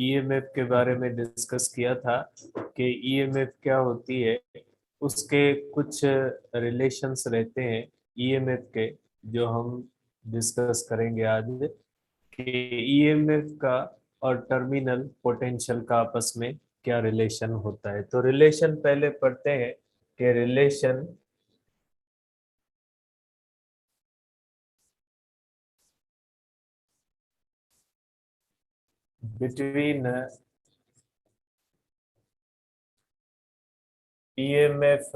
EMF के बारे में डिस्कस किया था कि ईएमएफ क्या होती है। उसके कुछ रिलेशंस रहते हैं ईएमएफ के, जो हम डिस्कस करेंगे आज, कि ईएमएफ का और टर्मिनल पोटेंशियल का आपस में क्या रिलेशन होता है। तो रिलेशन पहले पढ़ते हैं कि relation between EMF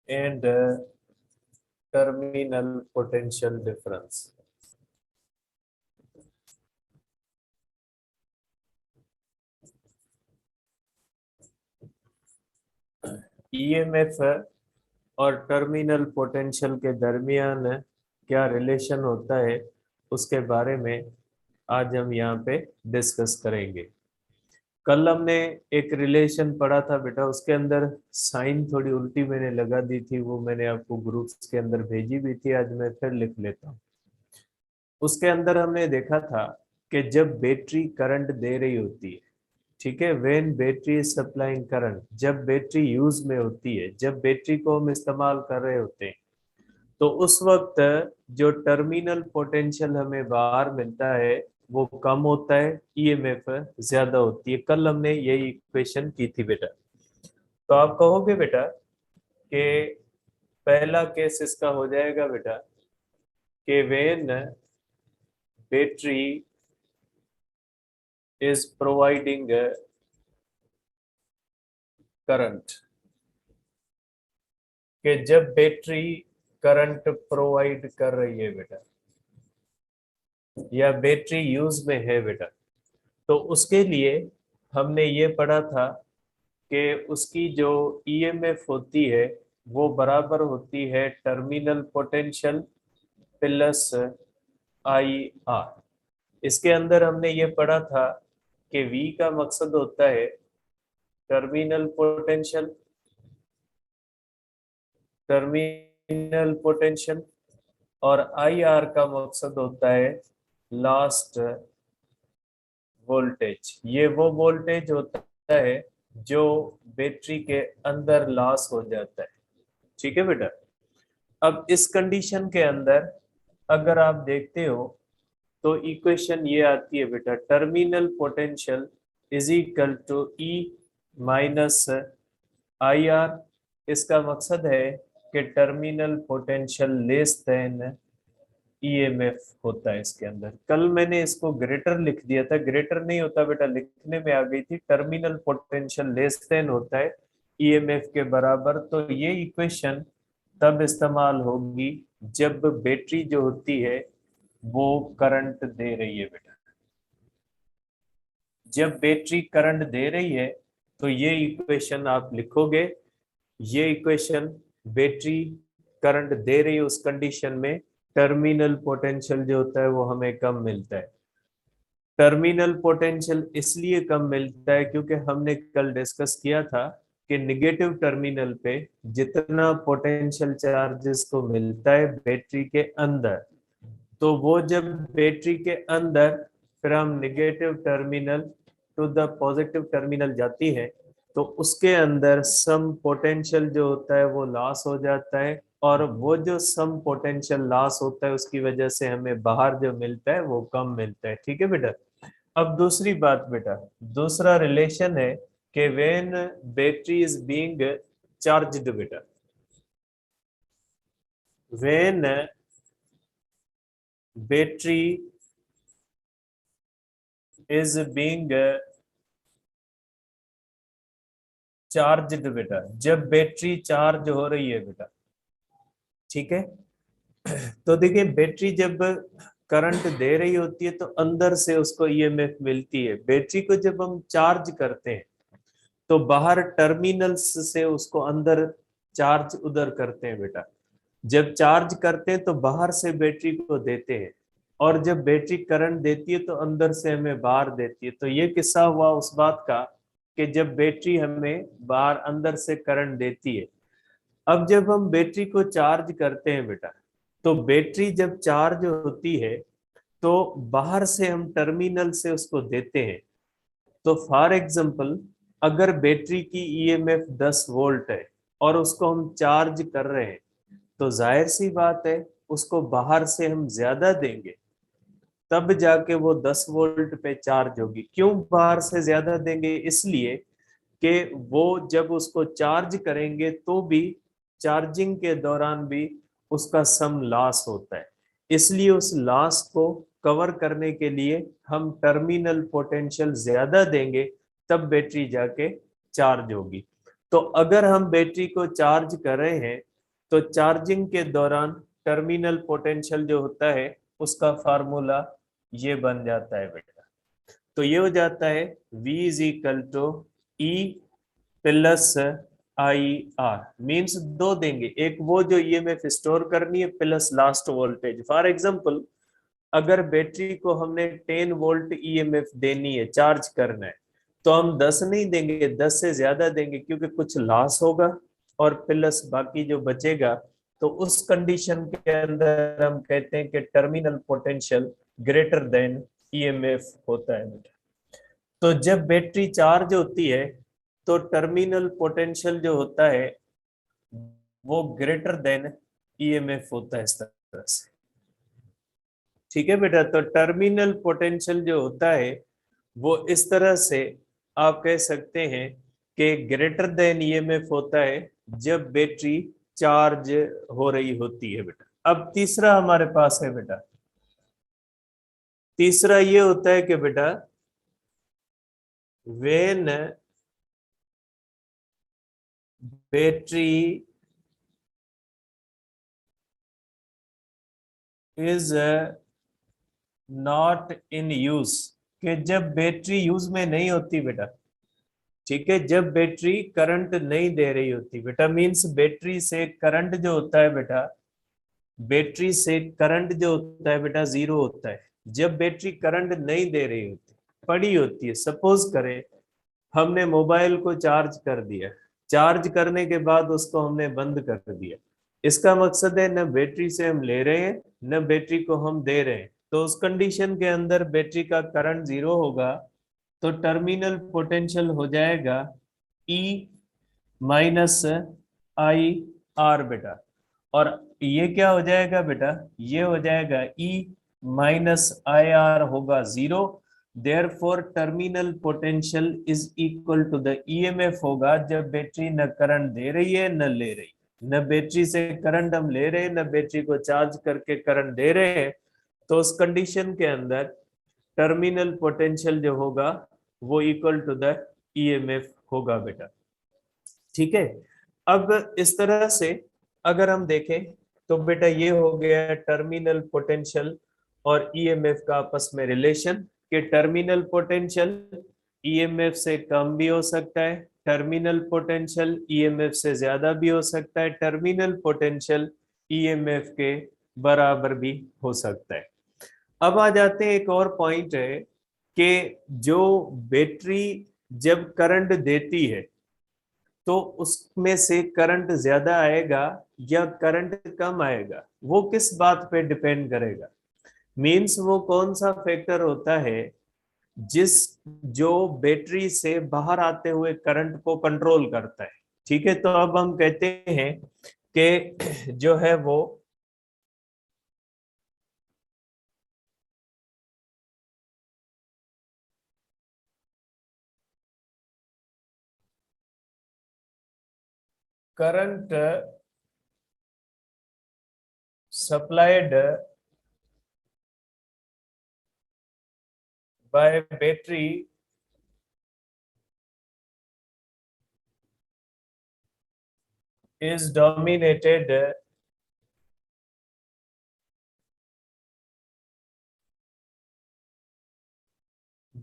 and terminal potential difference. EMF और टर्मिनल पोटेंशियल के दरमियान क्या रिलेशन होता है, उसके बारे में आज हम यहाँ पे डिस्कस करेंगे। कल हमने एक रिलेशन पढ़ा था बेटा, उसके अंदर साइन थोड़ी उल्टी मैंने लगा दी थी, वो मैंने आपको ग्रुप्स के अंदर भेजी भी थी, आज मैं फिर लिख लेता हूँ। उसके अंदर हमने देखा था कि जब बैटरी करंट दे रही होती है, ठीक है, when battery is supplying current, जब बैटरी यूज में होती है, जब बैटरी को हम इस्तेमाल कर रहे होते हैं, तो उस वक्त जो टर्मिनल पोटेंशियल हमें बाहर मिलता है वो कम होता है, ईएमएफ ज्यादा होती है। कल हमने यही इक्वेशन की थी बेटा। तो आप कहोगे बेटा कि पहला केस इसका हो जाएगा बेटा कि when battery is providing current, कि जब बैटरी करंट प्रोवाइड कर रही है बेटा, या बैटरी यूज में है बेटा, तो उसके लिए हमने ये पढ़ा था कि उसकी जो ईएमएफ होती है वो बराबर होती है terminal potential plus I are. इसके अंदर हमने ये पढ़ा था कि वी का मकसद होता है टर्मिनल पोटेंशियल, टर्मिनल पोटेंशियल, और आई आर का मकसद होता है लास्ट वोल्टेज। ये वो वोल्टेज होता है जो बैटरी के अंदर लॉस हो जाता है, ठीक है बेटा। अब इस कंडीशन के अंदर अगर आप देखते हो तो इक्वेशन ये आती है बेटा, terminal potential is equal to E minus I R. इसका मकसद है कि terminal potential less than EMF होता है इसके अंदर। कल मैंने इसको ग्रेटर लिख दिया था, ग्रेटर नहीं होता बेटा, लिखने में आ गई थी, टर्मिनल पोटेंशियल लेस देन होता है ईएमएफ के बराबर। तो ये इक्वेशन तब इस्तेमाल होगी जब बैटरी जो होती है वो करंट दे रही है बेटा। जब बैटरी करंट दे रही है तो ये इक्वेशन आप लिखोगे, ये इक्वेशन बैटरी करंट दे रही है उस कंडीशन में टर्मिनल पोटेंशियल जो होता है वो हमें कम मिलता है। टर्मिनल पोटेंशियल इसलिए कम मिलता है क्योंकि हमने कल डिस्कस किया था कि निगेटिव टर्मिनल पे जितना पोटेंशियल चार्जेस को मिलता है बैटरी के अंदर, तो वो जब बैटरी के अंदर फिर हम negative terminal to the positive terminal जाती है, तो उसके अंदर सम पोटेंशियल जो होता है वो लॉस हो जाता है, और वो जो सम पोटेंशियल लॉस होता है उसकी वजह से हमें बाहर जो मिलता है वो कम मिलता है, ठीक है बेटा। अब दूसरी बात बेटा, दूसरा रिलेशन है कि when battery is being charged बेटा, when battery is being charged बेटा, जब बैटरी चार्ज हो रही है बेटा, ठीक है, तो देखिए बैटरी जब करंट दे रही होती है तो अंदर से उसको ईएमएफ मिलती है। बैटरी को जब हम चार्ज करते हैं तो बाहर टर्मिनल्स से उसको अंदर चार्ज उधर करते हैं बेटा। जब चार्ज करते हैं तो बाहर से बैटरी को देते हैं, और जब बैटरी करंट देती है तो अंदर से हमें बाहर देती है। तो ये किस्सा हुआ उस बात का कि जब बैटरी हमें बाहर अंदर से करंट देती है। अब जब हम बैटरी को चार्ज करते हैं बेटा, तो बैटरी जब चार्ज होती है तो बाहर से हम टर्मिनल से उसको देते हैं। तो फॉर एग्जांपल, अगर बैटरी की ईएमएफ 10 वोल्ट है और उसको हम चार्ज कर रहे हैं, तो जाहिर सी बात है उसको बाहर से हम ज्यादा देंगे, तब जाके वो 10 वोल्ट पे चार्ज होगी। क्यों बाहर से ज्यादा देंगे? इसलिए कि वो जब उसको चार्ज करेंगे तो भी चार्जिंग के दौरान भी उसका सम लॉस होता है। इसलिए उस लॉस को कवर करने के लिए हम टर्मिनल पोटेंशियल ज्यादा देंगे, तब बैटरी जाके चार्ज होगी। तो अगर हम बैटरी को चार्ज कर रहे हैं तो चार्जिंग के दौरान टर्मिनल पोटेंशियल जो होता है उसका फार्मूला ये बन जाता है बेटा। तो ये हो जाता है V is equal to E plus I R. Means दो देंगे, एक वो जो ईएमएफ स्टोर करनी है plus last voltage. For example, अगर बैटरी को हमने 10 वोल्ट ईएमएफ देनी है, चार्ज करना है, तो हम 10 नहीं देंगे, 10 से ज्यादा देंगे, क्योंकि कुछ लॉस होगा और प्लस बाकी जो बचेगा। तो उस कंडीशन के अंदर हम कहते हैं कि terminal potential greater than EMF होता है। तो जब बैटरी चार्ज होती है तो टर्मिनल पोटेंशियल जो होता है वो ग्रेटर देन ईएमएफ होता है, इस तरह से। ठीक है बेटा, तो टर्मिनल पोटेंशियल जो होता है वो इस तरह से आप कह सकते हैं कि ग्रेटर देन ईएमएफ होता है जब बैटरी चार्ज हो रही होती है बेटा। अब तीसरा हमारे पास है बेटा, तीसरा ये होता है कि बेटा when battery is not in use, कि जब बैटरी यूज में नहीं होती बेटा। ठीक है, जब बैटरी करंट नहीं दे रही होती बेटा, मींस बैटरी से करंट जो होता है बेटा, बैटरी से करंट जो होता है बेटा जीरो होता है जब बैटरी करंट नहीं दे रही होती, पड़ी होती है। सपोज करें हमने मोबाइल को चार्ज कर दिया, चार्ज करने के बाद उसको हमने बंद कर दिया। इसका मकसद है न बैटरी से हम ले रहे हैं न बैटरी को हम दे रहे हैं। तो उस कंडीशन के अंदर बैटरी का करंट जीरो होगा, तो टर्मिनल पोटेंशियल हो जाएगा ई माइनस आई आर बेटा। और ये क्या हो जाएगा बेटा? ये हो जाएगा ई माइनस आई आर होगा zero. Therefore terminal potential is equal to the EMF होगा जब बैटरी न करंट दे रही है न ले रही, न बैटरी से करंट हम ले रहे हैं न बैटरी को चार्ज करके करंट दे रहे हैं। तो उस कंडीशन के अंदर टर्मिनल पोटेंशियल जो होगा वो इक्वल टू द ईएमएफ होगा बेटा। ठीक है, अब इस तरह से अगर हम देखें तो बेटा ये हो गया टर्मिनल पोटेंशियल और ईएमएफ का आपस में रिलेशन, कि टर्मिनल पोटेंशियल ईएमएफ से कम भी हो सकता है, टर्मिनल पोटेंशियल ईएमएफ से ज्यादा भी हो सकता है, टर्मिनल पोटेंशियल ईएमएफ के बराबर भी हो सकता है। अब आ जाते हैं, एक और पॉइंट है कि जो बैटरी जब करंट देती है तो उसमें से करंट ज्यादा आएगा या करंट कम आएगा, वो किस बात पे डिपेंड करेगा? मींस वो कौन सा फैक्टर होता है जिस जो बैटरी से बाहर आते हुए करंट को कंट्रोल करता है। ठीक है, तो अब हम कहते हैं कि जो है वो current supplied by battery is dominated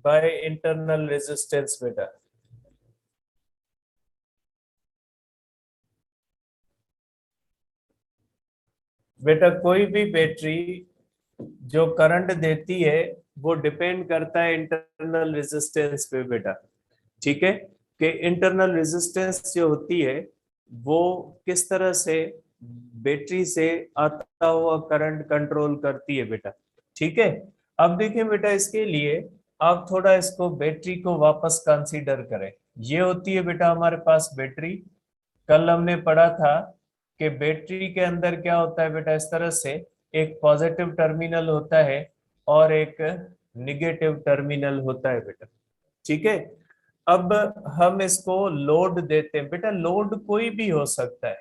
by internal resistance बेटा। बेटा कोई भी बैटरी जो करंट देती है वो डिपेंड करता है इंटरनल रेजिस्टेंस पे बेटा। ठीक है, कि इंटरनल रेजिस्टेंस जो होती है वो किस तरह से बैटरी से आता हुआ करंट कंट्रोल करती है बेटा। ठीक है, अब देखिए बेटा, इसके लिए आप थोड़ा इसको बैटरी को वापस कंसीडर करें। ये होती है बेटा हमारे पास बैटरी। कल हमने पढ़ा था कि बैटरी के अंदर क्या होता है बेटा, इस तरह से एक पॉजिटिव टर्मिनल होता है और एक निगेटिव टर्मिनल होता है बेटा। ठीक है। अब हम इसको लोड देते हैं बेटा, लोड कोई भी हो सकता है।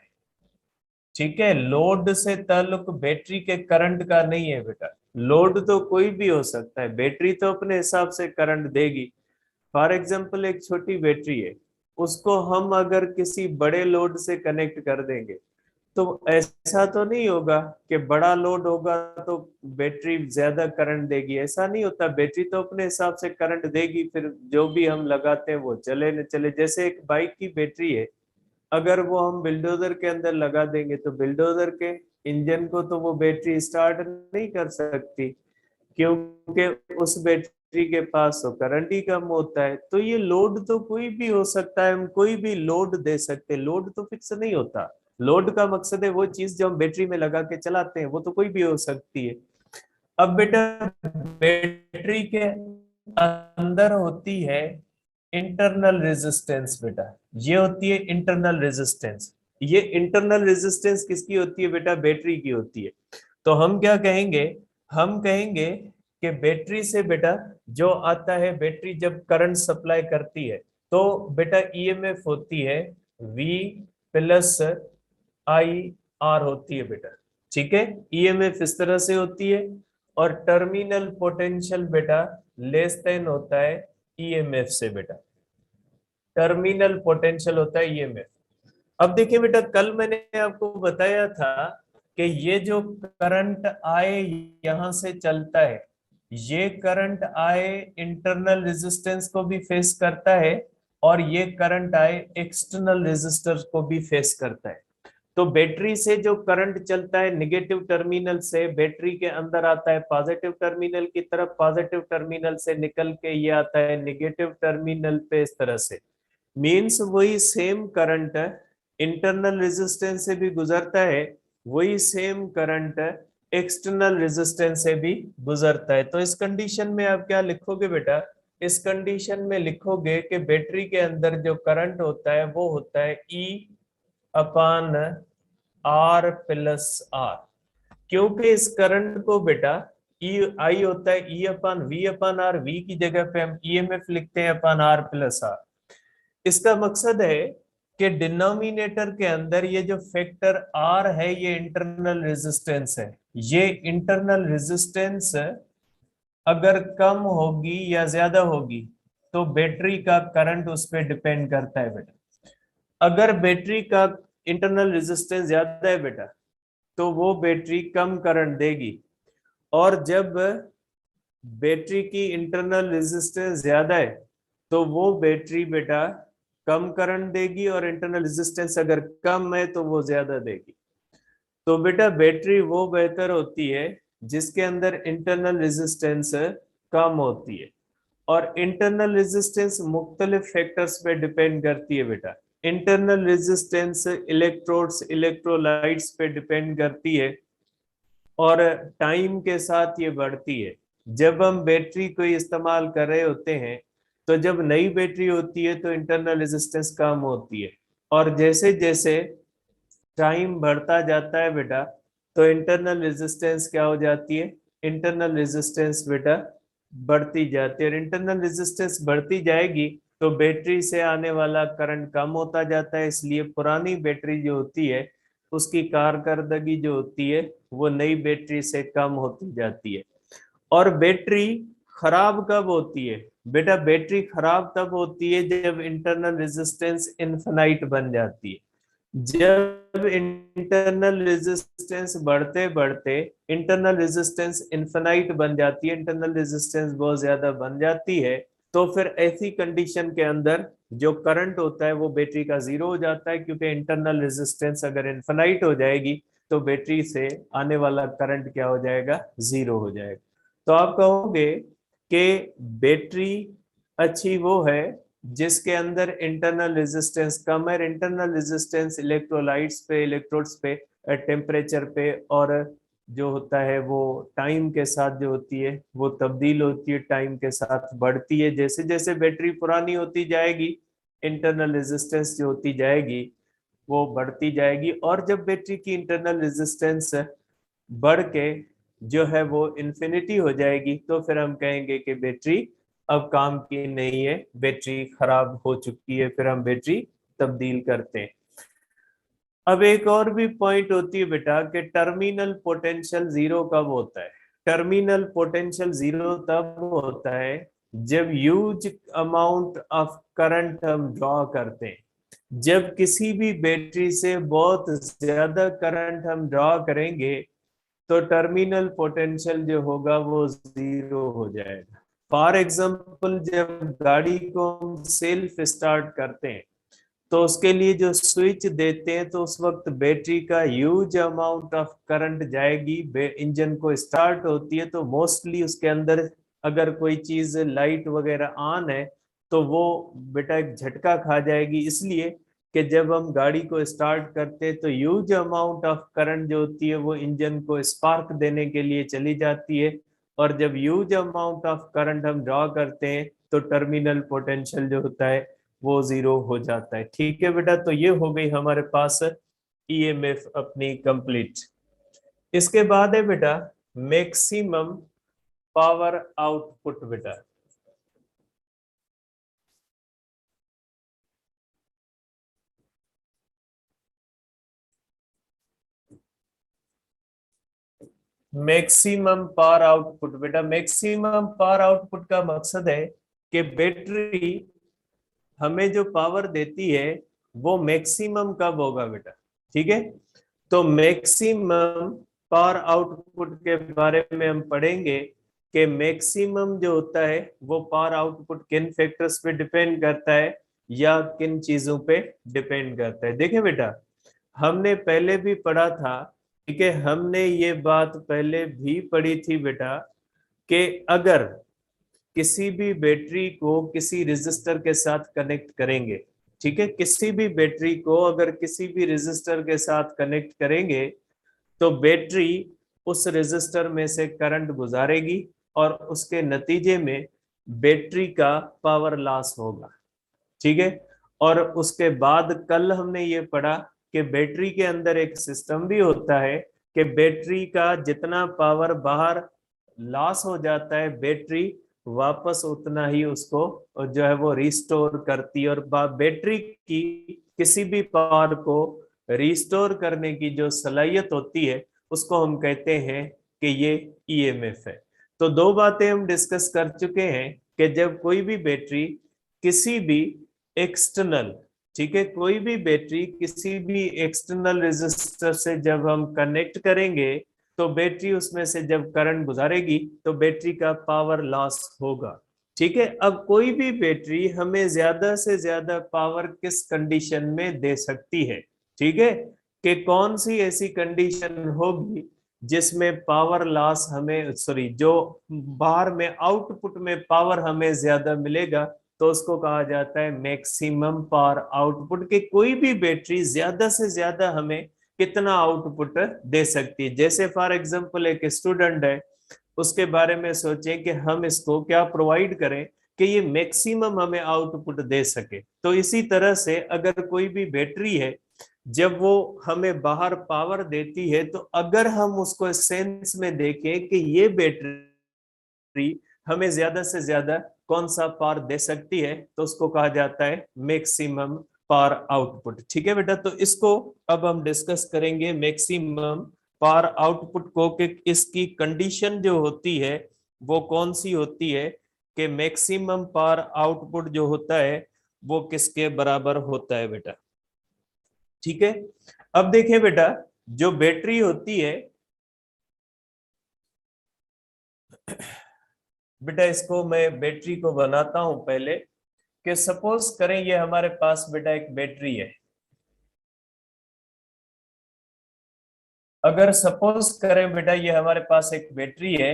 ठीक है, लोड से ताल्लुक बैटरी के करंट का नहीं है बेटा। लोड तो कोई भी हो सकता है, बैटरी तो अपने हिसाब से करंट देगी। फॉर एग्जाम्पल एक छोटी बैटरी है, उसको हम अगर किसी बड़े लोड से कनेक्ट कर देंगे तो ऐसा तो नहीं होगा कि बड़ा लोड होगा तो बैटरी ज्यादा करंट देगी। ऐसा नहीं होता, बैटरी तो अपने हिसाब से करंट देगी, फिर जो भी हम लगाते हैं वो चले न चले। जैसे एक बाइक की बैटरी है, अगर वो हम बिल्डोजर के अंदर लगा देंगे तो बिल्डोजर के इंजन को तो वो बैटरी स्टार्ट नहीं कर सकती, क्योंकि उस बैटरी के पास तो करंट ही कम होता है। तो ये लोड तो कोई भी हो सकता है, हम कोई भी लोड दे सकते हैं, लोड तो फिक्स नहीं होता। लोड का मकसद है वो चीज जो हम बैटरी में लगा के चलाते हैं, वो तो कोई भी हो सकती है। अब बेटा, बैटरी के अंदर होती है इंटरनल रेजिस्टेंस बेटा। ये होती है इंटरनल रेजिस्टेंस। ये इंटरनल रेजिस्टेंस किसकी होती है बेटा? बैटरी की होती है। तो हम क्या कहेंगे? हम कहेंगे कि बैटरी से बेटा जो आता है, बैटरी जब करंट सप्लाई करती है तो बेटा ईएमएफ होती है वी प्लस आई आर होती है बेटा। ठीक है, ईएमएफ इस तरह से होती है। और टर्मिनल पोटेंशियल बेटा लेस देन होता है ईएमएफ से बेटा। टर्मिनल पोटेंशियल होता है ईएमएफ। अब देखिए बेटा, कल मैंने आपको बताया था कि ये जो करंट आए यहां से चलता है, ये करंट आए इंटरनल रेजिस्टेंस को भी फेस करता है और ये करंट आए एक्सटर्नल रेजिस्टर को भी फेस करता है। तो बैटरी से जो करंट चलता है निगेटिव टर्मिनल से बैटरी के अंदर आता है पॉजिटिव टर्मिनल की तरफ, पॉजिटिव टर्मिनल से निकल के ये आता है निगेटिव टर्मिनल पे, इस तरह से। मींस वही सेम करंट इंटरनल रेजिस्टेंस से भी गुजरता है, वही सेम करंट एक्सटर्नल रेजिस्टेंस से भी गुजरता है। तो इस कंडीशन में आप क्या लिखोगे बेटा? इस कंडीशन में लिखोगे कि बैटरी के अंदर जो करंट होता है वो होता है ई अपान आर प्लस आर। क्योंकि इस करंट को बेटा ई आई होता है ई अपान आर, वी की जगह पे हम ईएमएफ लिखते हैं अपान आर प्लस आर। इसका मकसद है कि डिनोमिनेटर के अंदर ये जो फैक्टर आर है ये इंटरनल रेजिस्टेंस है। ये इंटरनल रेजिस्टेंस अगर कम होगी या ज्यादा होगी तो बैटरी का करंट उस पर डिपेंड करता है बेटा। अगर बैटरी का इंटरनल रेजिस्टेंस ज्यादा है बेटा तो वो बैटरी कम करंट देगी, और जब बैटरी की इंटरनल रेजिस्टेंस ज्यादा है तो वो बैटरी बेटा कम करंट देगी, और इंटरनल रेजिस्टेंस अगर कम है तो वो ज्यादा देगी। तो बेटा बैटरी वो बेहतर होती है जिसके अंदर इंटरनल रेजिस्टेंस कम होती है। और इंटरनल रेजिस्टेंस मुख्तलिफ फैक्टर्स पे डिपेंड करती है बेटा। इंटरनल रेजिस्टेंस इलेक्ट्रोड्स इलेक्ट्रोलाइट्स पे डिपेंड करती है और टाइम के साथ ये बढ़ती है। जब हम बैटरी को इस्तेमाल कर रहे होते हैं तो जब नई बैटरी होती है तो इंटरनल रेजिस्टेंस कम होती है, और जैसे जैसे टाइम बढ़ता जाता है बेटा तो इंटरनल रेजिस्टेंस क्या हो जाती है? इंटरनल रेजिस्टेंस बेटा बढ़ती जाती है। और इंटरनल रेजिस्टेंस बढ़ती जाएगी तो बैटरी से आने वाला करंट कम होता जाता है, इसलिए पुरानी बैटरी जो होती है उसकी कारकर्दगी जो होती है वो नई बैटरी से कम होती जाती है। और बैटरी खराब कब होती है बेटा? बैटरी खराब तब होती है जब इंटरनल रेजिस्टेंस इनफिनाइट बन जाती है। जब इंटरनल रेजिस्टेंस बढ़ते बढ़ते इंटरनल रेजिस्टेंस इनफिनाइट बन जाती है, इंटरनल रेजिस्टेंस बहुत ज्यादा बन जाती है, तो फिर ऐसी कंडीशन के अंदर जो करंट होता है वो बैटरी का जीरो हो जाता है, क्योंकि इंटरनल रेजिस्टेंस अगर इनफिनाइट हो जाएगी तो बैटरी से आने वाला करंट क्या हो जाएगा? जीरो हो जाएगा। तो आप कहोगे कि बैटरी अच्छी वो है जिसके अंदर इंटरनल रेजिस्टेंस कम है। इंटरनल रेजिस्टेंस इलेक्ट्रोलाइट्स पे इलेक्ट्रोड्स पे टेम्परेचर पे और जो होता है वो टाइम के साथ जो होती है वो तब्दील होती है, टाइम के साथ बढ़ती है। जैसे जैसे बैटरी पुरानी होती जाएगी, इंटरनल रेजिस्टेंस जो होती जाएगी वो बढ़ती जाएगी, और जब बैटरी की इंटरनल रेजिस्टेंस बढ़ के जो है वो इन्फिनिटी हो जाएगी, तो फिर हम कहेंगे कि बैटरी अब काम की नहीं है, बैटरी खराब हो चुकी है, फिर हम बैटरी तब्दील करते हैं। अब एक और भी पॉइंट होती है बेटा कि टर्मिनल पोटेंशियल जीरो कब होता है। टर्मिनल पोटेंशियल जीरो तब होता है जब ह्यूज अमाउंट ऑफ करंट हम ड्रॉ करते हैं। जब किसी भी बैटरी से बहुत ज्यादा करंट हम ड्रॉ करेंगे तो टर्मिनल पोटेंशियल जो होगा वो जीरो हो जाएगा। फॉर एग्जाम्पल, जब गाड़ी को हम सेल्फ स्टार्ट करते हैं तो उसके लिए जो स्विच देते हैं तो उस वक्त बैटरी का ह्यूज अमाउंट ऑफ करंट जाएगी, इंजन को स्टार्ट होती है तो मोस्टली उसके अंदर अगर कोई चीज लाइट वगैरह ऑन है तो वो बेटा एक झटका खा जाएगी, इसलिए कि जब हम गाड़ी को स्टार्ट करते हैं तो ह्यूज अमाउंट ऑफ करंट जो होती है वो इंजन को स्पार्क देने के लिए चली जाती है, और जब ह्यूज अमाउंट ऑफ करंट हम ड्रॉ करते हैं तो टर्मिनल पोटेंशियल जो होता है वो जीरो हो जाता है। ठीक है बेटा, तो ये हो गई हमारे पास ईएमएफ अपनी कंप्लीट। इसके बाद है बेटा मैक्सिमम पावर आउटपुट। बेटा मैक्सिमम पावर आउटपुट, बेटा मैक्सिमम पावर आउटपुट का मकसद है कि बैटरी हमें जो पावर देती है वो मैक्सिमम कब होगा बेटा। ठीक है, तो मैक्सिमम पावर आउटपुट के बारे में हम पढ़ेंगे कि मैक्सिमम जो होता है वो पावर आउटपुट किन फैक्टर्स पे डिपेंड करता है या किन चीजों पे डिपेंड करता है। देखिए बेटा, हमने पहले भी पढ़ा था, ठीक है, हमने ये बात पहले भी पढ़ी थी बेटा कि अगर किसी भी बैटरी को किसी रेजिस्टर के साथ कनेक्ट करेंगे, ठीक है, किसी भी बैटरी को अगर किसी भी रेजिस्टर के साथ कनेक्ट करेंगे तो बैटरी उस रेजिस्टर में से करंट गुजारेगी और उसके नतीजे में बैटरी का पावर लॉस होगा। ठीक है, और उसके बाद कल हमने ये पढ़ा कि बैटरी के अंदर एक सिस्टम भी होता है कि बैटरी का जितना पावर बाहर लॉस हो जाता है बैटरी वापस उतना ही उसको जो है वो रिस्टोर करती है, और बैटरी की किसी भी पावर को रिस्टोर करने की जो सलाहियत होती है उसको हम कहते हैं कि ये ईएमएफ है। तो दो बातें हम डिस्कस कर चुके हैं कि जब कोई भी बैटरी किसी भी एक्सटर्नल, ठीक है, कोई भी बैटरी किसी भी एक्सटर्नल रेजिस्टर से जब हम कनेक्ट करेंगे तो बैटरी उसमें से जब करंट गुजारेगी तो बैटरी का पावर लॉस होगा। ठीक है, अब कोई भी बैटरी हमें ज्यादा से ज्यादा पावर किस कंडीशन में दे सकती है, ठीक है, कि कौन सी ऐसी कंडीशन होगी जिसमें पावर लॉस हमें, सॉरी, जो बाहर में आउटपुट में पावर हमें ज्यादा मिलेगा तो उसको कहा जाता है मैक्सिमम पावर आउटपुट। के कोई भी बैटरी ज्यादा से ज्यादा हमें कितना आउटपुट दे सकती है। जैसे फॉर एग्जांपल एक स्टूडेंट है, उसके बारे में सोचें कि हम इसको क्या प्रोवाइड करें कि ये मैक्सिमम हमें आउटपुट दे सके। तो इसी तरह से अगर कोई भी बैटरी है जब वो हमें बाहर पावर देती है तो अगर हम उसको सेंस में देखें कि ये बैटरी हमें ज्यादा से ज्यादा कौन सा पावर दे सकती है तो उसको कहा जाता है मैक्सिमम पावर आउटपुट। ठीक है बेटा, तो इसको अब हम डिस्कस करेंगे मैक्सिमम पावर आउटपुट को कि इसकी कंडीशन जो होती है वो कौन सी होती है कि मैक्सिमम पावर आउटपुट जो होता है वो किसके बराबर होता है बेटा। ठीक है, अब देखें बेटा, जो बैटरी होती है बेटा, इसको मैं बैटरी को बनाता हूं पहले, कि सपोज करें ये हमारे पास बेटा एक बैटरी है। अगर सपोज करें बेटा ये हमारे पास एक बैटरी है,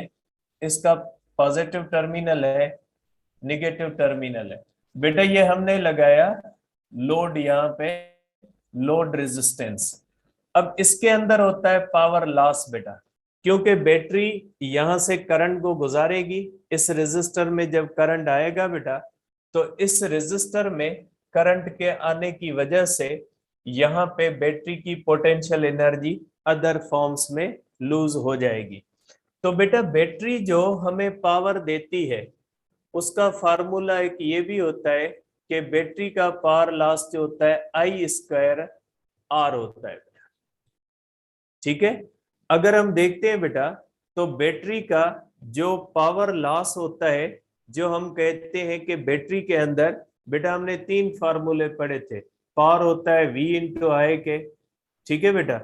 इसका पॉजिटिव टर्मिनल है, निगेटिव टर्मिनल है। बेटा ये हमने लगाया लोड यहाँ पे, लोड रेजिस्टेंस। अब इसके अंदर होता है पावर लॉस बेटा, क्योंकि बैटरी यहां से करंट को गुजारेगी, इस रेजिस्टर में जब करंट आएगा बेटा तो इस रेजिस्टर में करंट के आने की वजह से यहाँ पे बैटरी की पोटेंशियल एनर्जी अदर फॉर्म्स में लूज हो जाएगी। तो बेटा बैटरी जो हमें पावर देती है उसका फार्मूला एक ये भी होता है कि बैटरी का पावर लॉस जो होता है आई स्क्वायर आर होता है। ठीक है, अगर हम देखते हैं बेटा तो बैटरी का जो पावर लॉस होता है, जो हम कहते हैं कि बैटरी के अंदर बेटा हमने 3 फार्मूले पढ़े थे। पावर होता है V इंटू आई के, ठीक है बेटा,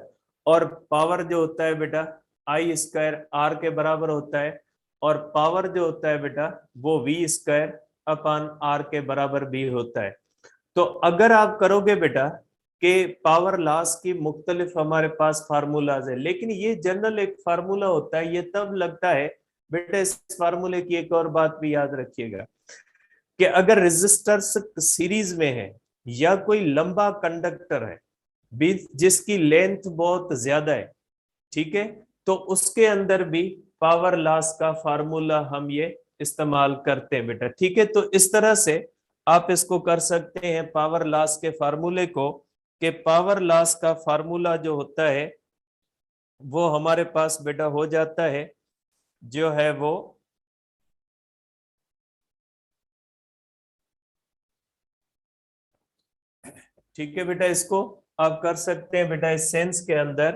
और पावर जो होता है बेटा आई स्क्वायर आर के बराबर होता है, और पावर जो होता है बेटा वो V स्क्वायर अपॉन आर के बराबर भी होता है। तो अगर आप करोगे बेटा कि पावर लॉस की मुख्तलिफ हमारे पास फार्मूलाज है, लेकिन ये जनरल एक फार्मूला होता है, ये तब लगता है बेटा। इस फार्मूले की एक और बात भी याद रखिएगा कि अगर रेजिस्टर्स सीरीज में है या कोई लंबा कंडक्टर है जिसकी लेंथ बहुत ज्यादा है, ठीक है, तो उसके अंदर भी पावर लॉस का फार्मूला हम ये इस्तेमाल करते हैं बेटा। ठीक है, तो इस तरह से आप इसको कर सकते हैं पावर लॉस के फार्मूले को, कि पावर लॉस का फार्मूला जो होता है वो हमारे पास बेटा हो जाता है, जो है वो ठीक है बेटा, इसको आप कर सकते हैं बेटा इस सेंस के अंदर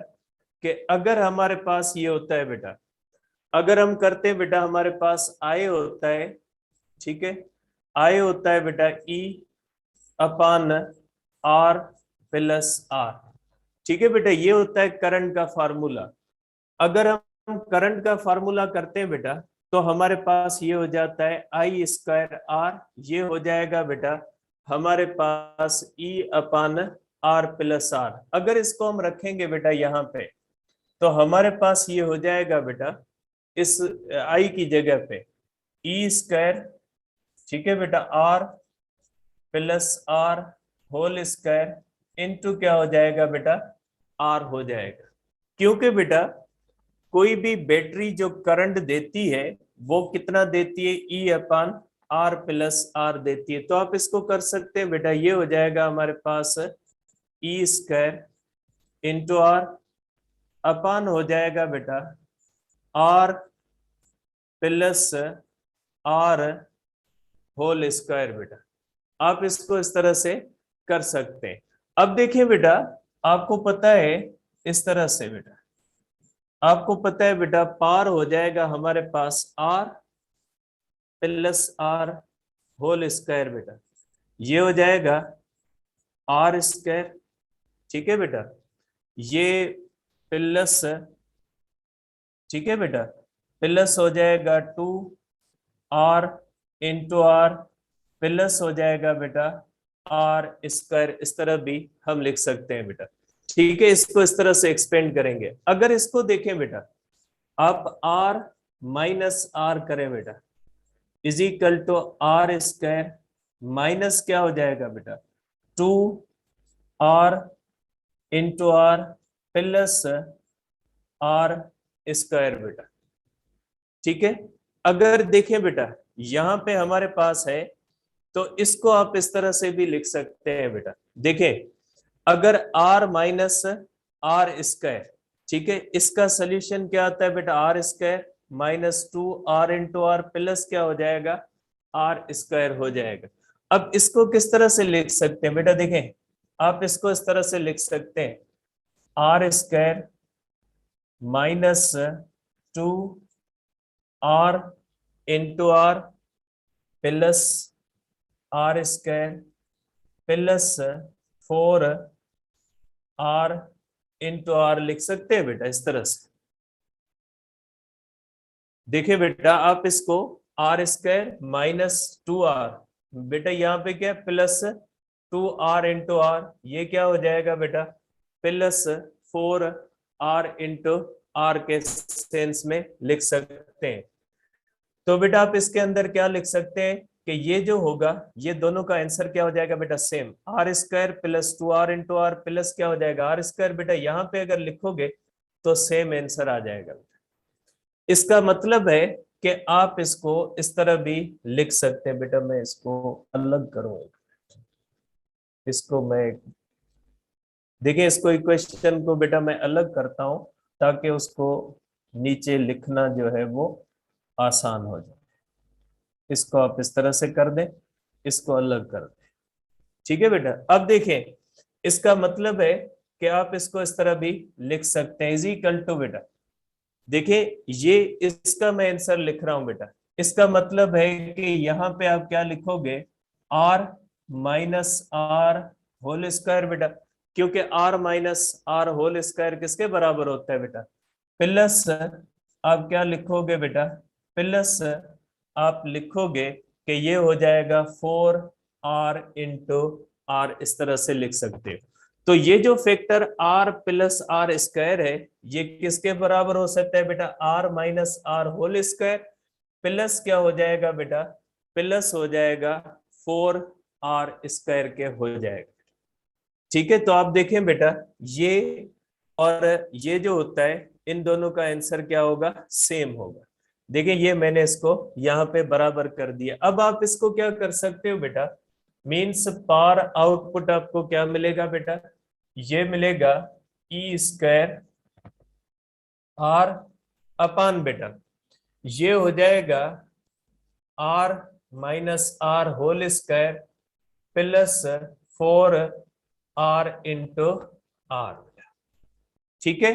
कि अगर हमारे पास ये होता है बेटा, अगर हम करते हैं बेटा हमारे पास आई होता है, ठीक है, आई होता है बेटा ई अपान आर प्लस आर। ठीक है बेटा, ये होता है करंट का फार्मूला। अगर हम करंट का फार्मूला करते हैं बेटा तो हमारे पास ये हो जाता है आई स्क्वायर आर, ये हो जाएगा बेटा हमारे पास ई अपान आर प्लस आर। अगर इसको हम रखेंगे बेटा यहाँ पे तो हमारे पास ये हो जाएगा बेटा इस आई की जगह पे ई स्क्वायर, ठीक है बेटा, R plus R whole square into क्या हो जाएगा बेटा आर हो जाएगा। क्योंकि बेटा कोई भी बैटरी जो करंट देती है वो कितना देती है, ई अपान आर प्लस आर देती है। तो आप इसको कर सकते हैं बेटा, ये हो जाएगा हमारे पास E square into R upon हो जाएगा बेटा R plus R whole square. बेटा आप इसको इस तरह से कर सकते हैं। अब देखिए बेटा, आपको पता है इस तरह से बेटा, आपको पता है बेटा पार हो जाएगा हमारे पास R plus R whole square. बेटा ये हो जाएगा आर स्क्वायर, ठीक है बेटा, ये प्लस, ठीक है बेटा, प्लस हो जाएगा 2 आर इंटू आर प्लस हो जाएगा बेटा आर स्क्वायर। इस तरह भी हम लिख सकते हैं बेटा। ठीक है, इसको इस तरह से एक्सपेंड करेंगे। अगर इसको देखें बेटा, आप आर माइनस आर करें बेटा is equal to R square minus क्या हो जाएगा बेटा 2 are into are plus are square बेटा। ठीक है, अगर देखें बेटा यहां पे हमारे पास है तो इसको आप इस तरह से भी लिख सकते हैं बेटा। देखें, अगर आर माइनस आर स्क्वायर, ठीक है, इसका सोल्यूशन क्या आता है बेटा R square minus 2 are into are plus क्या हो जाएगा आर स्क्वायर हो जाएगा। अब इसको किस तरह से लिख सकते हैं बेटा, देखें आप इसको इस तरह से लिख सकते हैं r square minus 2 are into are plus are square plus 4 r into r लिख सकते हैं बेटा इस तरह से। देखिए बेटा आप इसको आर स्क्वायर माइनस 2 आर, बेटा यहाँ पे क्या प्लस 2 आर इंटू आर, ये क्या हो जाएगा बेटा प्लस 4 आर इंटू आर के सेंस में लिख सकते हैं। तो बेटा आप इसके अंदर क्या लिख सकते हैं कि ये जो होगा ये दोनों का आंसर क्या हो जाएगा बेटा same, r square plus 2 are into are plus क्या हो जाएगा आर स्क्वायर। बेटा यहाँ पे अगर लिखोगे तो सेम आंसर आ जाएगा। इसका मतलब है कि आप इसको इस तरह भी लिख सकते हैं। बेटा मैं इसको अलग करूंगा, इसको मैं, देखिए इसको इक्वेशन को बेटा मैं अलग करता हूं ताकि उसको नीचे लिखना जो है वो आसान हो जाए। इसको आप इस तरह से कर दें, इसको अलग कर दें। ठीक है बेटा, अब देखें इसका मतलब है कि आप इसको इस तरह भी लिख सकते हैं, इज इक्वल टू बेटा, देखिए ये इसका मैं आंसर लिख रहा हूं बेटा। इसका मतलब है कि यहां पे आप क्या लिखोगे, r minus are whole square बेटा, क्योंकि r minus are whole square किसके बराबर होता है बेटा, प्लस आप क्या लिखोगे बेटा, प्लस आप लिखोगे कि ये हो जाएगा 4r इंटू आर, इस तरह से लिख सकते हो। तो ये जो factor r plus are square है ये किसके बराबर हो सकता है बेटा, r minus are whole square, plus क्या हो जाएगा बेटा, प्लस हो जाएगा 4r स्क्वायर के हो जाएगा। ठीक है, तो आप देखें बेटा ये और ये जो होता है इन दोनों का आंसर क्या होगा, सेम होगा। देखिए ये मैंने इसको यहाँ पे बराबर कर दिया। अब आप इसको क्या कर सकते हो बेटा, मीन्स पावर आउटपुट आपको क्या मिलेगा बेटा, ये मिलेगा ई स्क्वायर आर अपान बेटा, ये हो जाएगा r minus are whole square plus 4r into r. ठीक है,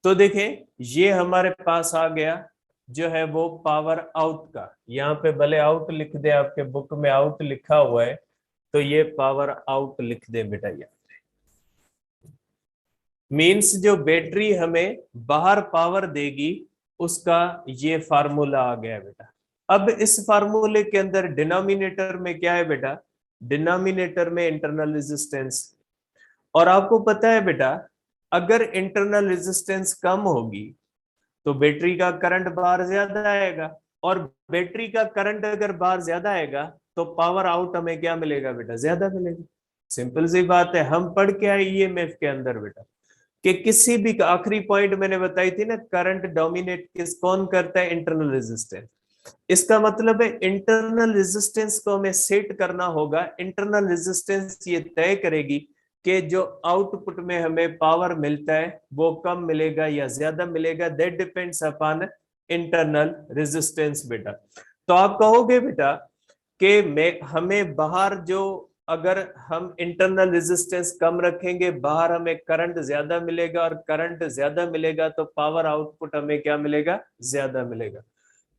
तो देखें ये हमारे पास आ गया जो है वो पावर आउट का, यहाँ पे भले आउट लिख दे, आपके बुक में आउट लिखा हुआ है तो ये पावर आउट लिख दे बेटा। यहाँ मीन्स जो बैटरी हमें बाहर पावर देगी उसका ये फार्मूला आ गया बेटा। अब इस फार्मूले के अंदर डिनोमिनेटर में क्या है बेटा, डिनोमिनेटर में इंटरनल रेजिस्टेंस, और आपको पता है बेटा अगर इंटरनल रेजिस्टेंस कम होगी तो बैटरी का करंट बाहर ज्यादा आएगा, और बैटरी का करंट अगर बाहर ज्यादा आएगा तो पावर आउट हमें क्या मिलेगा बेटा, ज्यादा मिलेगा। सिंपल सी बात है, हम पढ़ के आए ईएमएफ के अंदर बेटा कि किसी भी, आखिरी पॉइंट मैंने बताई थी ना, करंट डोमिनेट किस कौन करता है, इंटरनल रेजिस्टेंस। इसका मतलब है इंटरनल रेजिस्टेंस को हमें सेट करना होगा। इंटरनल रेजिस्टेंस ये तय करेगी कि जो आउटपुट में हमें पावर मिलता है वो कम मिलेगा या ज्यादा मिलेगा, that depends upon internal resistance बेटा। तो आप कहोगे बेटा कि मैं हमें बाहर जो, अगर हम इंटरनल रेजिस्टेंस कम रखेंगे बाहर हमें करंट ज्यादा मिलेगा, और करंट ज्यादा मिलेगा तो पावर आउटपुट हमें क्या मिलेगा, ज्यादा मिलेगा।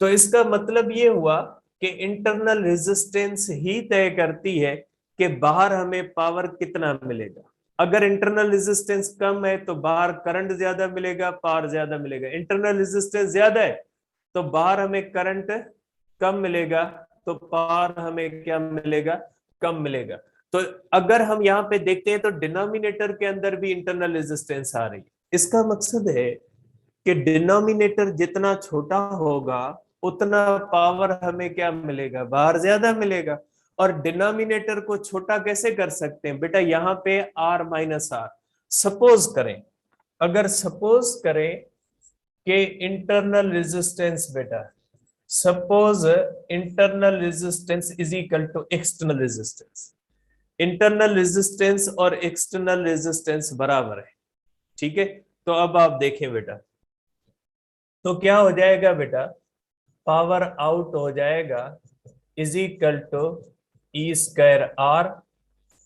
तो इसका मतलब ये हुआ कि इंटरनल रेजिस्टेंस ही तय करती है कि बाहर हमें पावर कितना मिलेगा। अगर इंटरनल रेजिस्टेंस कम है तो बाहर करंट ज्यादा मिलेगा, पावर ज्यादा मिलेगा। इंटरनल रेजिस्टेंस ज्यादा है तो बाहर हमें करंट कम मिलेगा तो पावर हमें क्या मिलेगा, कम मिलेगा। तो अगर हम यहाँ पे देखते हैं तो डिनोमिनेटर के अंदर भी इंटरनल रेजिस्टेंस आ रही है। इसका मकसद है कि डिनोमिनेटर जितना छोटा होगा उतना पावर हमें क्या मिलेगा, बाहर ज्यादा मिलेगा। और डिनोमिनेटर को छोटा कैसे कर सकते हैं बेटा, यहाँ पे r माइनस आर, सपोज करें, अगर सपोज करें कि इंटरनल रेजिस्टेंस बेटा, suppose internal resistance is equal to external resistance, internal resistance और एक्सटर्नल रेजिस्टेंस बराबर है। ठीक है, तो अब आप देखें बेटा तो क्या हो जाएगा बेटा, पावर आउट हो जाएगा is equal to E square R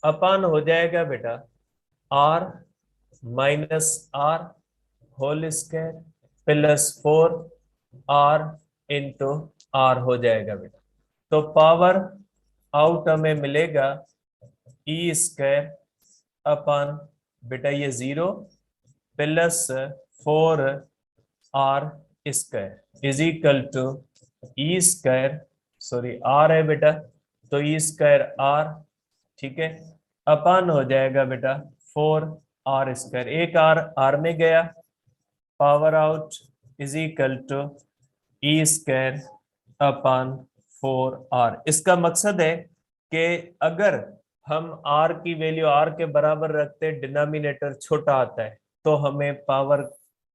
upon हो जाएगा बेटा R minus are whole square plus 4r into R हो जाएगा बेटा। तो पावर आउट हमें मिलेगा ई स्क्वायर अपान बेटा ये 0 plus 4r square is equal to E square, sorry r है बेटा, तो ई स्क्वायर आर, ठीक है, अपान हो जाएगा बेटा 4r स्क्वायर, एक आर आर में गया, power out is equal to E square upon 4r। इसका मकसद है कि अगर हम r की वैल्यू r के बराबर रखते हैं, डिनोमिनेटर छोटा आता है तो हमें पावर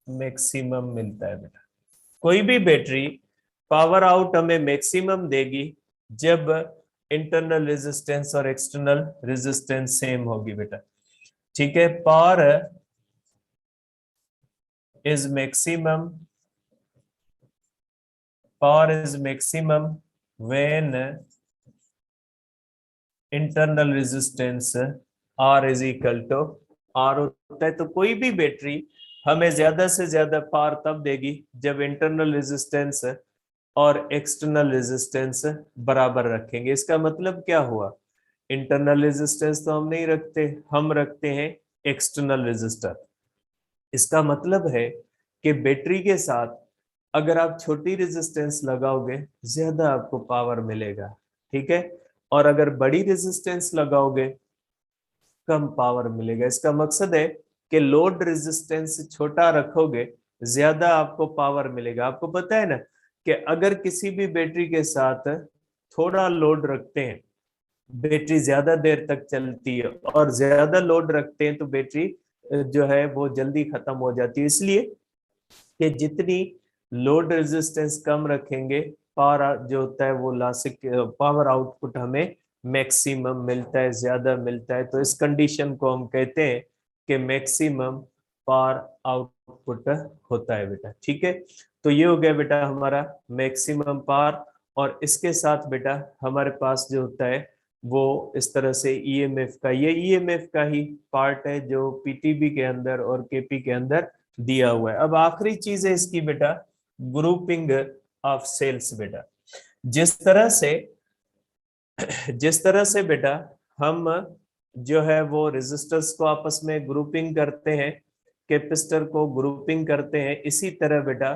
मैक्सिमम मिलता है बेटा। कोई भी बैटरी पावर आउट हमें मैक्सिमम देगी जब इंटरनल रेजिस्टेंस और एक्सटर्नल रेजिस्टेंस सेम होगी बेटा। ठीक है, power is maximum, power is maximum when internal resistance r is equal to r होता है। तो कोई भी बैटरी हमें ज्यादा से ज्यादा पावर तब देगी जब इंटरनल रेजिस्टेंस और एक्सटर्नल रेजिस्टेंस बराबर रखेंगे। इसका मतलब क्या हुआ, इंटरनल रेजिस्टेंस तो हम नहीं रखते, हम रखते हैं एक्सटर्नल रेजिस्टर। इसका मतलब है कि बैटरी के साथ अगर आप छोटी रेजिस्टेंस लगाओगे ज्यादा आपको पावर मिलेगा, ठीक है, और अगर बड़ी रेजिस्टेंस लगाओगे कम पावर मिलेगा। इसका मकसद है कि लोड रेजिस्टेंस छोटा रखोगे ज्यादा आपको पावर मिलेगा। आपको पता है ना कि अगर किसी भी बैटरी के साथ थोड़ा लोड रखते हैं बैटरी ज्यादा देर तक चलती है, और ज्यादा लोड रखते हैं तो बैटरी जो है वो जल्दी खत्म हो जाती है। इसलिए कि जितनी लोड रेजिस्टेंस कम रखेंगे पावर जो होता है वो लासिक पावर आउटपुट हमें मैक्सिमम मिलता है, ज्यादा मिलता है। तो इस कंडीशन को हम कहते हैं कि मैक्सिमम पावर आउटपुट होता है बेटा। ठीक है, तो ये हो गया बेटा हमारा मैक्सिमम पावर। और इसके साथ बेटा हमारे पास जो होता है वो इस तरह से ईएमएफ का, ये ईएमएफ का ही पार्ट है जो पीटीबी के अंदर और केपी के अंदर दिया हुआ है। अब आखिरी चीज है इसकी बेटा ग्रुपिंग ऑफ सेल्स बेटा। जिस तरह से जिस तरह से बेटा हम जो है वो रेजिस्टर्स को आपस में ग्रुपिंग करते हैं, कैपेसिटर को ग्रुपिंग करते हैं, इसी तरह बेटा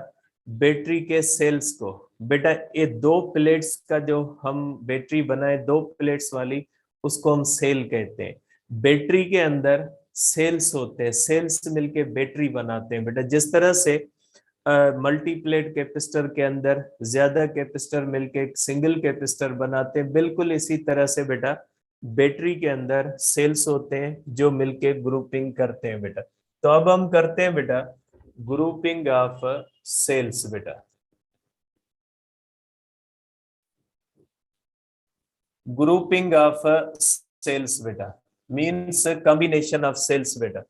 बैटरी के सेल्स को, बेटा ये दो प्लेट्स का जो हम बैटरी बनाए दो प्लेट्स वाली उसको हम सेल कहते हैं। बैटरी के अंदर सेल्स होते हैं, सेल्स मिलके बैटरी बनाते हैं बेटा। जिस तरह से मल्टीप्लेट कैपेसिटर के अंदर ज्यादा कैपेसिटर मिलके एक सिंगल कैपेसिटर बनाते हैं, बिल्कुल इसी तरह से बेटा बैटरी के अंदर सेल्स होते हैं जो मिलके ग्रुपिंग करते हैं बेटा। तो अब हम करते हैं बेटा ग्रुपिंग ऑफ सेल्स बेटा। ग्रुपिंग ऑफ सेल्स बेटा मीन्स कॉम्बिनेशन ऑफ सेल्स बेटा।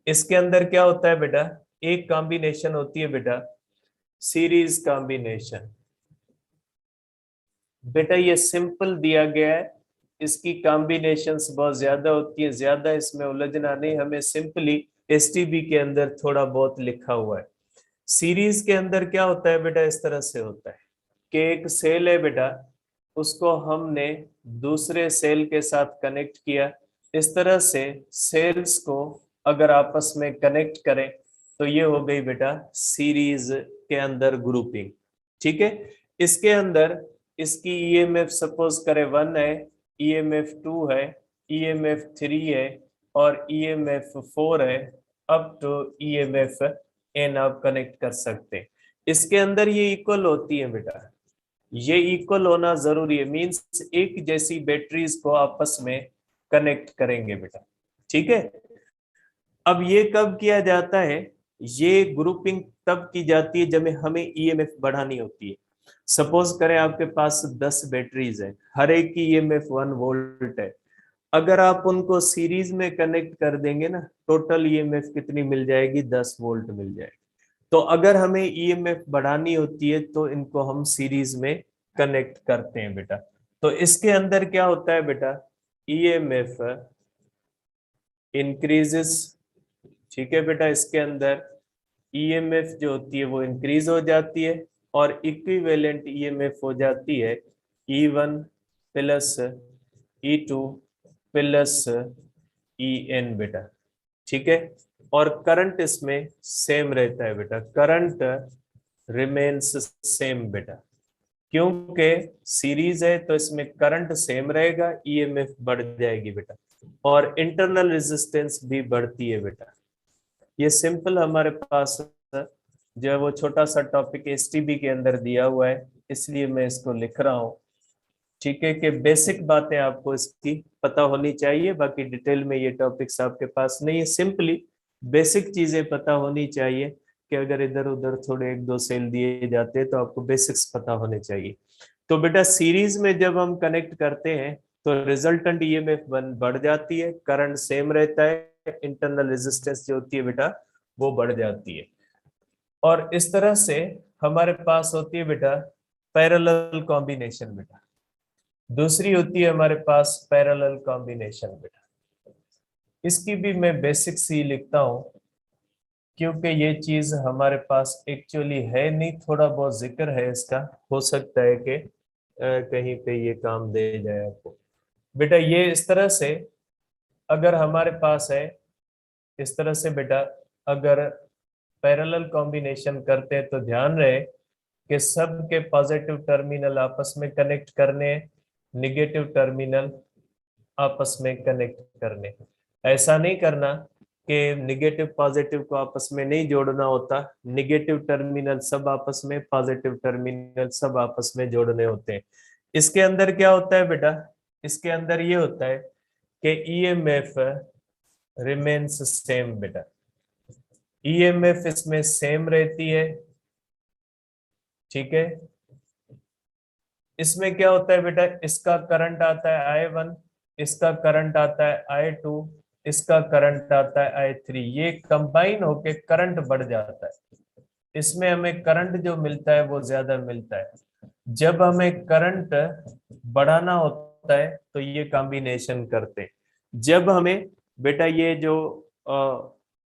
इसके अंदर क्या होता है बेटा, एक कॉम्बिनेशन होती है बेटा सीरीज कॉम्बिनेशन। बेटा ये सिंपल दिया गया है, इसकी कॉम्बिनेशंस बहुत ज्यादा होती है, ज्यादा इसमें उलझना नहीं, हमें सिंपली एसटीबी के अंदर थोड़ा बहुत लिखा हुआ है। सीरीज के अंदर क्या होता है बेटा, इस तरह से होता है कि एक सेल है बेटा, उसको हमने दूसरे सेल के साथ कनेक्ट किया। इस तरह से सेल्स को अगर आपस में कनेक्ट करें तो ये हो गई बेटा सीरीज के अंदर ग्रुपिंग। ठीक है, इसके अंदर इसकी ईएमएफ सपोज करें 1 है, ईएमएफ 2 है, ईएमएफ 3 है और ईएमएफ 4 है, अप टू ईएमएफ एन आप कनेक्ट कर सकते हैं। इसके अंदर ये इक्वल होती है बेटा, ये इक्वल होना जरूरी है, मींस एक जैसी बैटरीज को आपस में कनेक्ट करेंगे बेटा। ठीक है, अब ये कब किया जाता है, ये ग्रुपिंग तब की जाती है जब हमें ईएमएफ बढ़ानी होती है। सपोज करें आपके पास 10 बैटरीज है, हर एक की ईएमएफ 1 वोल्ट है। अगर आप उनको सीरीज में कनेक्ट कर देंगे ना, टोटल ईएमएफ कितनी मिल जाएगी, 10 वोल्ट मिल जाएगी। तो अगर हमें ईएमएफ बढ़ानी होती है तो इनको हम सीरीज में कनेक्ट करते हैं बेटा। तो इसके अंदर क्या होता है बेटा, ईएमएफ इंक्रीजेस। ठीक है बेटा, इसके अंदर ईएमएफ जो होती है वो इंक्रीज हो जाती है और इक्विवेलेंट ईएमएफ हो जाती है E1 plus E2 plus EN बेटा। ठीक है, और करंट इसमें सेम रहता है बेटा, करंट रिमेन्स सेम बेटा, क्योंकि सीरीज है तो इसमें करंट सेम रहेगा, ईएमएफ बढ़ जाएगी बेटा और इंटरनल रेजिस्टेंस भी बढ़ती है बेटा। ये सिंपल हमारे पास जो है वो छोटा सा टॉपिक एसटीबी के अंदर दिया हुआ है, इसलिए मैं इसको लिख रहा हूँ। ठीक है, कि बेसिक बातें आपको इसकी पता होनी चाहिए, बाकी डिटेल में ये टॉपिक्स आपके पास नहीं है, सिंपली बेसिक चीजें पता होनी चाहिए कि अगर इधर उधर थोड़े एक दो सेल दिए जाते हैं तो आपको बेसिक्स पता होने चाहिए। तो बेटा सीरीज में जब हम कनेक्ट करते हैं तो रिजल्टेंट ईएमएफ बढ़ जाती है, करंट सेम रहता है, इंटरनल रेजिस्टेंस जो होती है बेटा वो बढ़ जाती है। और इस तरह से हमारे पास होती है बेटा पैरेलल कॉम्बिनेशन बेटा। दूसरी होती है हमारे पास पैरेलल कॉम्बिनेशन बेटा। इसकी भी मैं बेसिक्स ही लिखता हूं क्योंकि ये चीज हमारे पास एक्चुअली है नहीं, थोड़ा बहुत जिक्र है इसका, हो सकता है कि कहीं पे ये काम दे जाए आपको। बेटा ये इस तरह से अगर हमारे पास है, इस तरह से बेटा अगर पैरेलल कॉम्बिनेशन करते हैं तो ध्यान रहे कि सब के पॉजिटिव टर्मिनल आपस में कनेक्ट करने, निगेटिव टर्मिनल आपस में कनेक्ट करने। ऐसा नहीं करना कि निगेटिव पॉजिटिव को आपस में नहीं जोड़ना होता, निगेटिव टर्मिनल सब आपस में, पॉजिटिव टर्मिनल सब आपस में जोड़ने होते हैं। इसके अंदर क्या होता है बेटा, इसके अंदर ये होता है कि ईएमएफ रिमेन्स सेम बेटा। ईएमएफ इसमें सेम रहती है, ठीक है। इसमें क्या होता है बेटा, इसका करंट आता है I1, इसका करंट आता है I2, इसका करंट आता है I3, ये कंबाइन होके करंट बढ़ जाता है। इसमें हमें करंट जो मिलता है वो ज्यादा मिलता है। जब हमें करंट बढ़ाना होता है तो ये कॉम्बिनेशन करते हैं। जब हमें बेटा ये जो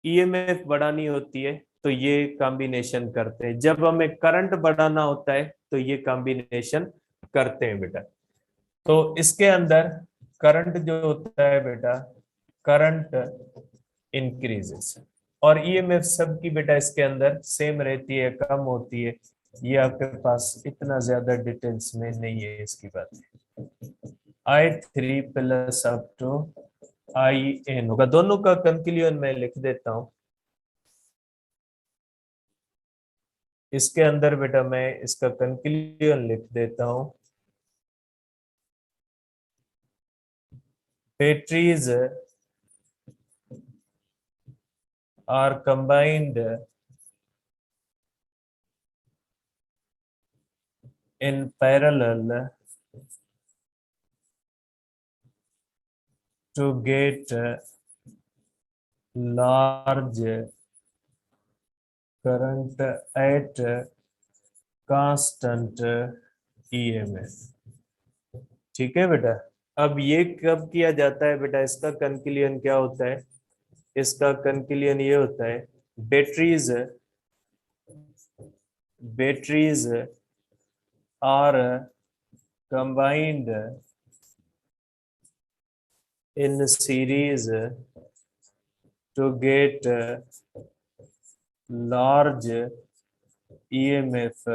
ईएमएफ बढ़ानी होती है तो ये कॉम्बिनेशन करते हैं। जब हमें करंट बढ़ाना होता है तो ये कॉम्बिनेशन करते हैं बेटा। तो इसके अंदर करंट जो होता है बेटा, करंट इंक्रीजेस, और ईएमएफ सब की बेटा इसके अंदर सेम रहती है, कम होती है। ये आपके पास इतना ज्यादा डिटेल्स में नहीं है इसकी बात। I3 plus up to IN होगा, दोनों का कंक्लूजन मैं लिख देता हूं। इसके अंदर बेटा मैं इसका कंक्लूजन लिख देता हूं। Batteries are combined in parallel to get large current at constant EMF। ठीक है बेटा। अब ये कब किया जाता है बेटा, इसका कंक्लूजन क्या होता है, इसका कंक्लूजन ये होता है batteries are combined in series to get large EMF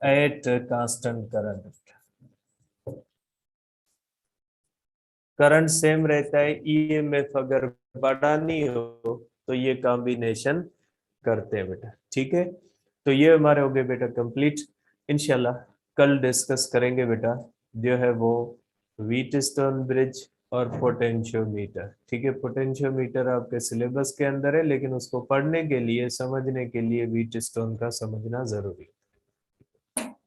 at constant current। Current same रहता है, ईएमएफ अगर बढ़ानी हो तो ये कॉम्बिनेशन करते हैं बेटा। ठीक है, तो ये हमारे हो गए बेटा कंप्लीट। इंशाल्लाह कल डिस्कस करेंगे बेटा जो है वो व्हीटस्टोन ब्रिज और पोटेंशियोमीटर। ठीक है, पोटेंशियोमीटर आपके सिलेबस के अंदर है लेकिन उसको पढ़ने के लिए, समझने के लिए व्हीटस्टोन का समझना जरूरी है।